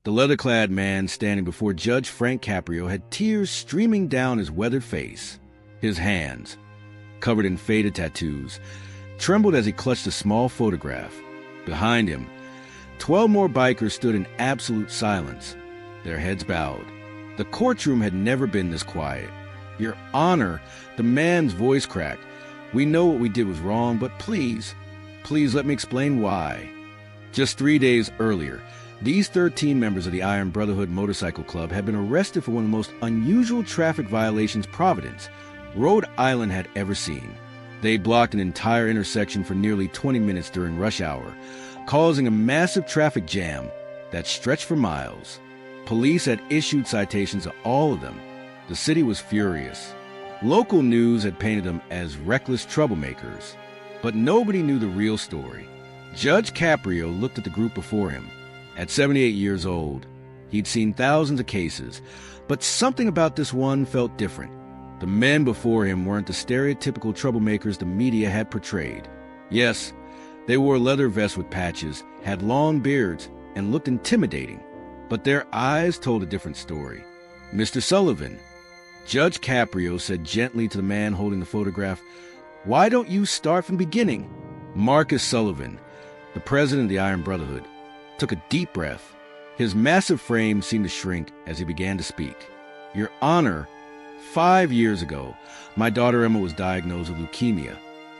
The leather-clad man standing before Judge Frank Caprio had tears streaming down his weathered face. His hands, covered in faded tattoos, trembled as he clutched a small photograph. Behind him, 12 more bikers stood in absolute silence, their heads bowed. The courtroom had never been this quiet. "Your Honor," the man's voice cracked. "We know what we did was wrong, but please let me explain why." Just 3 days earlier, these 13 members of the Iron Brotherhood Motorcycle Club had been arrested for one of the most unusual traffic violations Providence, Rhode Island had ever seen. They blocked an entire intersection for nearly 20 minutes during rush hour, causing a massive traffic jam that stretched for miles. Police had issued citations to all of them. The city was furious. Local news had painted them as reckless troublemakers, but nobody knew the real story. Judge Caprio looked at the group before him. At 78 years old, he'd seen thousands of cases, but something about this one felt different. The men before him weren't the stereotypical troublemakers the media had portrayed. Yes, they wore leather vests with patches, had long beards, and looked intimidating, but their eyes told a different story. "Mr. Sullivan," Judge Caprio said gently to the man holding the photograph, "why don't you start from the beginning?" Marcus Sullivan, the president of the Iron Brotherhood, took a deep breath. His massive frame seemed to shrink as he began to speak. "Your Honor, 5 years ago, my daughter Emma was diagnosed with leukemia.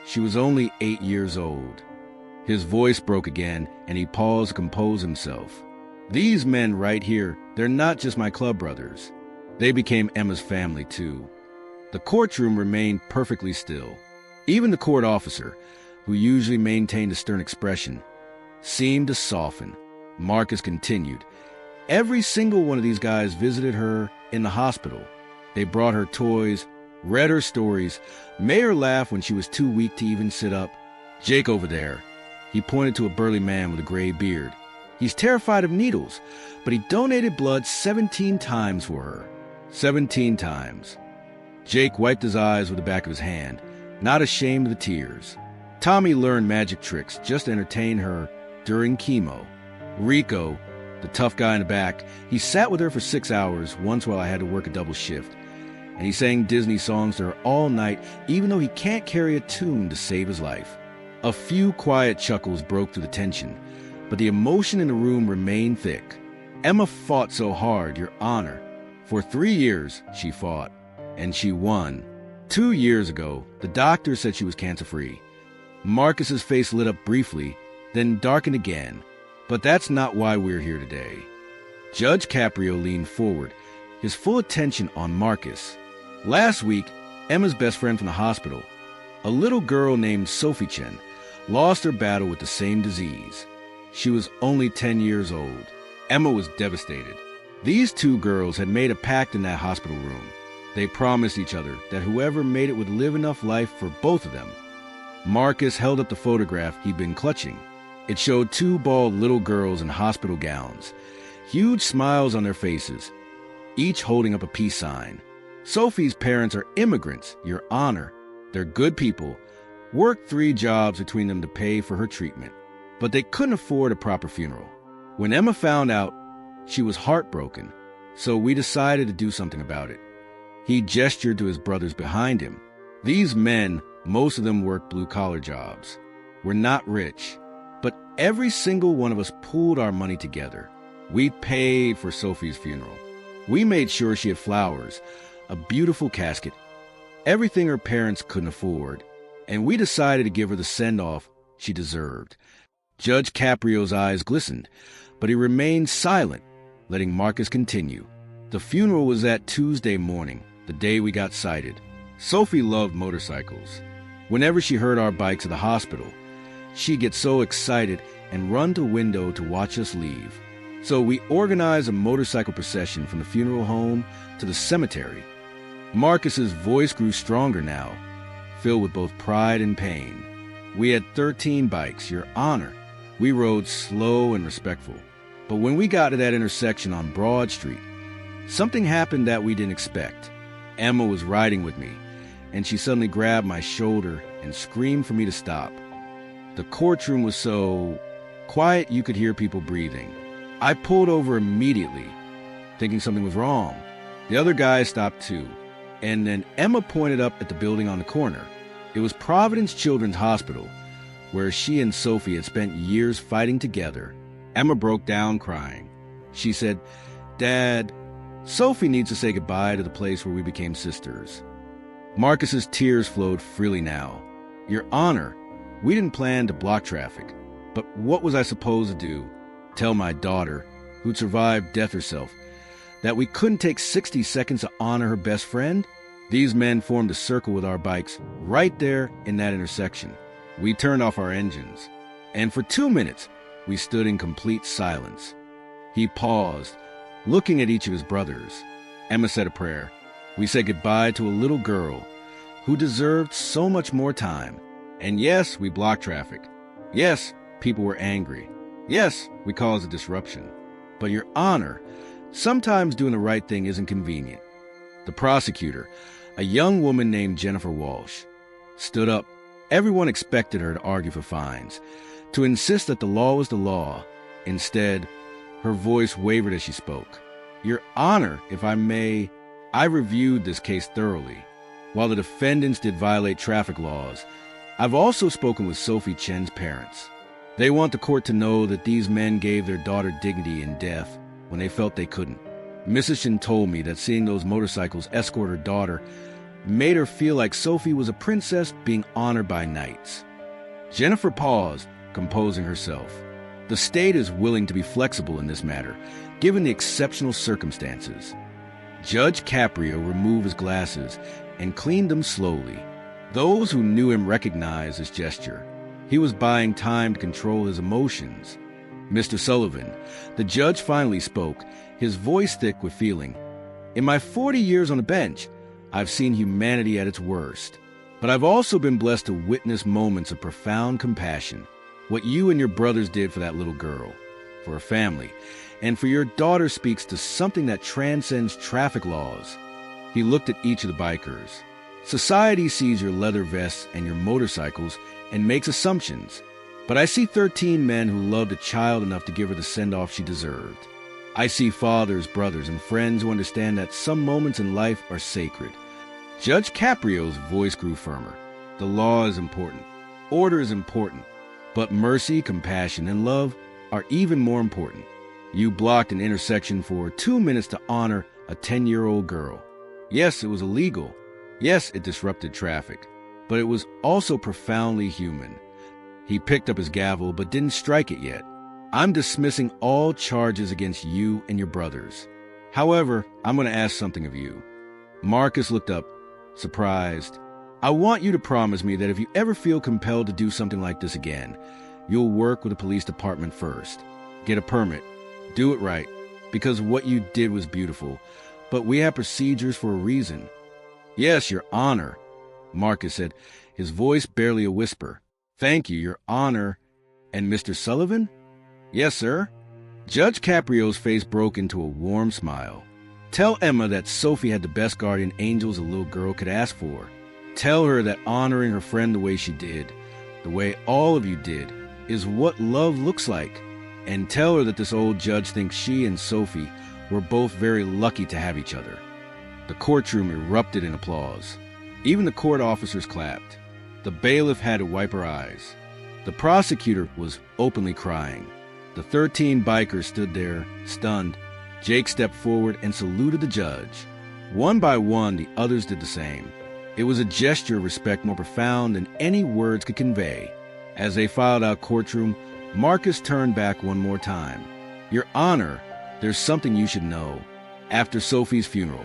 She was only 8 years old." His voice broke again, and he paused to compose himself. "These men right here, they're not just my club brothers. They became Emma's family, too." The courtroom remained perfectly still. Even the court officer, who usually maintained a stern expression, seemed to soften. Marcus continued, "Every single one of these guys visited her in the hospital. They brought her toys, read her stories, made her laugh when she was too weak to even sit up. Jake over there," he pointed to a burly man with a gray beard. "He's terrified of needles, but he donated blood 17 times for her. 17 times. Jake wiped his eyes with the back of his hand, not ashamed of the tears. "Tommy learned magic tricks just to entertain her during chemo. Rico, the tough guy in the back, he sat with her for 6 hours once while I had to work a double shift. And he sang Disney songs to her all night, even though he can't carry a tune to save his life." A few quiet chuckles broke through the tension, but the emotion in the room remained thick. "Emma fought so hard, Your Honor. For 3 years, she fought, and she won. 2 years ago, the doctor said she was cancer-free." Marcus's face lit up briefly, then darkened again. "But that's not why we're here today." Judge Caprio leaned forward, his full attention on Marcus. "Last week, Emma's best friend from the hospital, a little girl named Sophie Chen, lost her battle with the same disease. She was only 10 years old. Emma was devastated. These two girls had made a pact in that hospital room. They promised each other that whoever made it would live enough life for both of them." Marcus held up the photograph he'd been clutching. It showed 2 bald little girls in hospital gowns, huge smiles on their faces, each holding up a peace sign. "Sophie's parents are immigrants, Your Honor. They're good people, worked 3 jobs between them to pay for her treatment, but they couldn't afford a proper funeral. When Emma found out, she was heartbroken, so we decided to do something about it." He gestured to his brothers behind him. "These men, most of them worked blue-collar jobs. We're not rich, but every single one of us pooled our money together. We paid for Sophie's funeral. We made sure she had flowers, a beautiful casket, everything her parents couldn't afford, and we decided to give her the send-off she deserved." Judge Caprio's eyes glistened, but he remained silent, letting Marcus continue. "The funeral was that Tuesday morning, the day we got cited. Sophie loved motorcycles. Whenever she heard our bikes at the hospital, she'd get so excited and run to the window to watch us leave. So we organized a motorcycle procession from the funeral home to the cemetery." Marcus's voice grew stronger now, filled with both pride and pain. "We had 13 bikes, Your Honor. We rode slow and respectful. But when we got to that intersection on Broad Street, something happened that we didn't expect. Emma was riding with me, and she suddenly grabbed my shoulder and screamed for me to stop. The courtroom was so quiet you could hear people breathing. I pulled over immediately, thinking something was wrong. The other guy stopped too, and then Emma pointed up at the building on the corner. It was Providence Children's Hospital, where she and Sophie had spent years fighting together. Emma broke down crying. She said, "Dad, Sophie needs to say goodbye to the place where we became sisters." Marcus's tears flowed freely now. "Your Honor, we didn't plan to block traffic, but what was I supposed to do? Tell my daughter, who'd survived death herself, that we couldn't take 60 seconds to honor her best friend?" These men formed a circle with our bikes right there in that intersection. We turned off our engines, and for 2 minutes, we stood in complete silence. He paused, looking at each of his brothers. Emma said a prayer. We said goodbye to a little girl who deserved so much more time. And yes, we blocked traffic. Yes, people were angry. Yes, we caused a disruption. But Your Honor, sometimes doing the right thing isn't convenient. The prosecutor, a young woman named Jennifer Walsh, stood up. Everyone expected her to argue for fines, to insist that the law was the law. Instead, her voice wavered as she spoke. "Your Honor, if I may, I reviewed this case thoroughly. While the defendants did violate traffic laws, I've also spoken with Sophie Chen's parents. They want the court to know that these men gave their daughter dignity in death when they felt they couldn't. Mrs. Chen told me that seeing those motorcycles escort her daughter made her feel like Sophie was a princess being honored by knights." Jennifer paused, composing herself. "The state is willing to be flexible in this matter, given the exceptional circumstances." Judge Caprio removed his glasses and cleaned them slowly. Those who knew him recognized his gesture. He was buying time to control his emotions. "Mr. Sullivan," the judge finally spoke, his voice thick with feeling. "In my 40 years on the bench, I've seen humanity at its worst. But I've also been blessed to witness moments of profound compassion. What you and your brothers did for that little girl, for her family, and for your daughter speaks to something that transcends traffic laws." He looked at each of the bikers. "Society sees your leather vests and your motorcycles and makes assumptions. But I see 13 men who loved a child enough to give her the send-off she deserved. I see fathers, brothers, and friends who understand that some moments in life are sacred." Judge Caprio's voice grew firmer. "The law is important. Order is important. But mercy, compassion, and love are even more important. You blocked an intersection for 2 minutes to honor a 10-year-old girl. Yes, it was illegal. Yes, it disrupted traffic. But it was also profoundly human." He picked up his gavel but didn't strike it yet. "I'm dismissing all charges against you and your brothers. However, I'm going to ask something of you." Marcus looked up, surprised. "I want you to promise me that if you ever feel compelled to do something like this again, you'll work with the police department first. Get a permit. Do it right, because what you did was beautiful, but we have procedures for a reason." "Yes, Your Honor," Marcus said, his voice barely a whisper. "Thank you, Your Honor. And Mr. Sullivan?" "Yes, sir." Judge Caprio's face broke into a warm smile. "Tell Emma that Sophie had the best guardian angels a little girl could ask for. Tell her that honoring her friend the way she did, the way all of you did, is what love looks like. And tell her that this old judge thinks she and Sophie were both very lucky to have each other." The courtroom erupted in applause. Even the court officers clapped. The bailiff had to wipe her eyes. The prosecutor was openly crying. The 13 bikers stood there, stunned. Jake stepped forward and saluted the judge. One by one, the others did the same. It was a gesture of respect more profound than any words could convey. As they filed out courtroom, Marcus turned back one more time. "Your Honor, there's something you should know. After Sophie's funeral,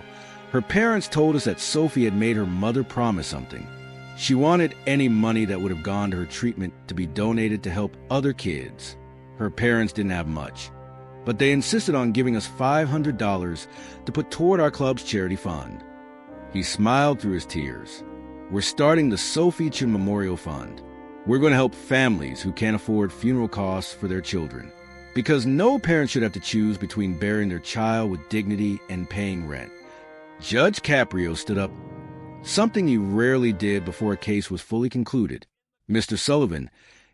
her parents told us that Sophie had made her mother promise something. She wanted any money that would have gone to her treatment to be donated to help other kids. Her parents didn't have much, but they insisted on giving us $500 to put toward our club's charity fund." He smiled through his tears. "We're starting the Sophie Chen Memorial Fund. We're going to help families who can't afford funeral costs for their children, because no parent should have to choose between burying their child with dignity and paying rent." Judge Caprio stood up, something he rarely did before a case was fully concluded. "Mr. Sullivan,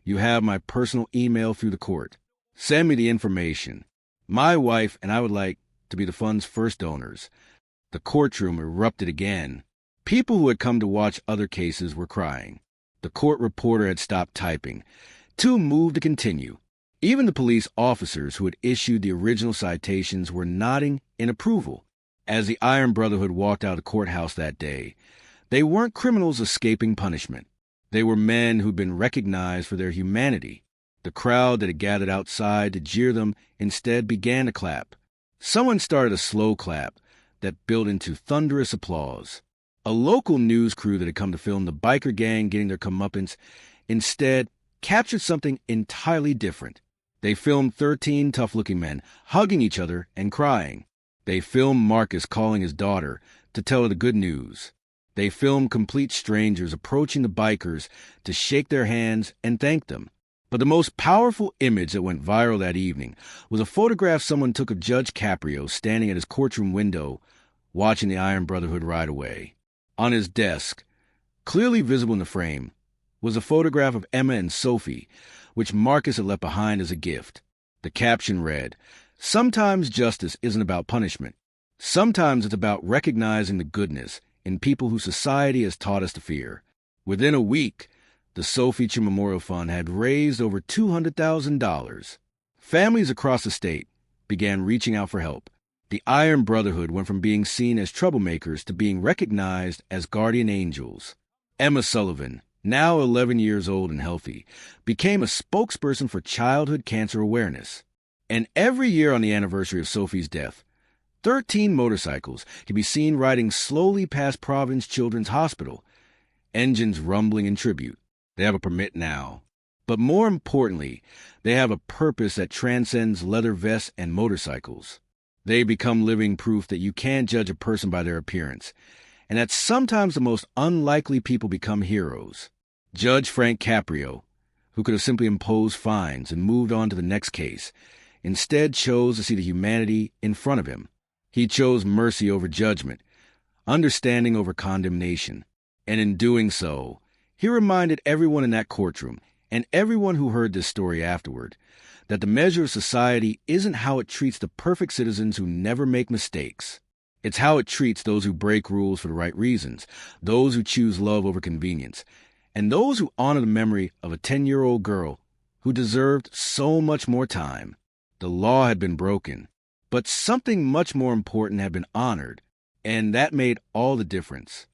you have my personal email through the court. Send me the information. My wife and I would like to be the fund's first donors. The courtroom erupted again. People who had come to watch other cases were crying. The court reporter had stopped typing, too moved to continue. Even the police officers who had issued the original citations were nodding in approval. As the Iron Brotherhood walked out of the courthouse that day, they weren't criminals escaping punishment. They were men who'd been recognized for their humanity. The crowd that had gathered outside to jeer them instead began to clap. Someone started a slow clap that built into thunderous applause. A local news crew that had come to film the biker gang getting their comeuppance instead captured something entirely different. They filmed 13 tough-looking men hugging each other and crying. They filmed Marcus calling his daughter to tell her the good news. They filmed complete strangers approaching the bikers to shake their hands and thank them. But the most powerful image that went viral that evening was a photograph someone took of Judge Caprio standing at his courtroom window watching the Iron Brotherhood ride away. On his desk, clearly visible in the frame, was a photograph of Emma and Sophie, which Marcus had left behind as a gift. The caption read, "Sometimes justice isn't about punishment. Sometimes it's about recognizing the goodness in people who society has taught us to fear." Within a week, the Sophie Memorial Fund had raised over $200,000. Families across the state began reaching out for help. The Iron Brotherhood went from being seen as troublemakers to being recognized as guardian angels. Emma Sullivan, now 11 years old and healthy, became a spokesperson for childhood cancer awareness. And every year on the anniversary of Sophie's death, 13 motorcycles can be seen riding slowly past Providence Children's Hospital, engines rumbling in tribute. They have a permit now. But more importantly, they have a purpose that transcends leather vests and motorcycles. They become living proof that you can't judge a person by their appearance, and that sometimes the most unlikely people become heroes. Judge Frank Caprio, who could have simply imposed fines and moved on to the next case, instead chose to see the humanity in front of him. He chose mercy over judgment, understanding over condemnation, and in doing so, he reminded everyone in that courtroom, and everyone who heard this story afterward, that the measure of society isn't how it treats the perfect citizens who never make mistakes. It's how it treats those who break rules for the right reasons, those who choose love over convenience, and those who honor the memory of a 10-year-old girl who deserved so much more time. The law had been broken, but something much more important had been honored, and that made all the difference.